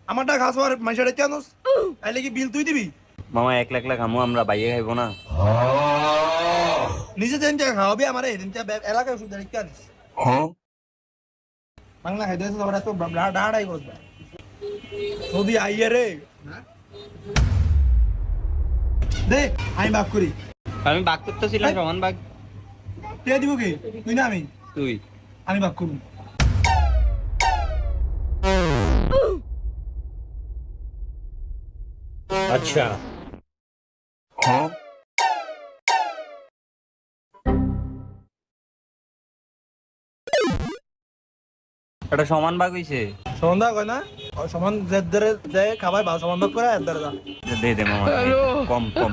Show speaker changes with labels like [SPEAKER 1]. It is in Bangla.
[SPEAKER 1] আমারটা ঘাস আর মাইশারে কেনস তাইলে কি বিল তুই দিবি?
[SPEAKER 2] মামা 1 লাখ খামু আমরা বাইয়ে খাইবো না।
[SPEAKER 1] নিজে যেন জায়গা খাওয়াবি আমার এদিন এলাকায় ওষুধ দাঁড়িয়ে আনিস। বাংলা খাইতে আছে তোমরা তো ডাড়াই করবে যদি আইয়ে রে দে আমি বাক করি।
[SPEAKER 2] আমি বাক করতেছিলাম সমান বাক।
[SPEAKER 1] কে দিব কি তুই না আমি?
[SPEAKER 2] তুই।
[SPEAKER 1] আমি বাক করব।
[SPEAKER 3] अच्छा
[SPEAKER 2] এটা সমান ভাগ হইছে।
[SPEAKER 1] সমান ভাগ হয় না সমান ধরে যায় খাবার ভাগ সমান ভাগ করে ধরে যা
[SPEAKER 2] দে দে মামা কম কম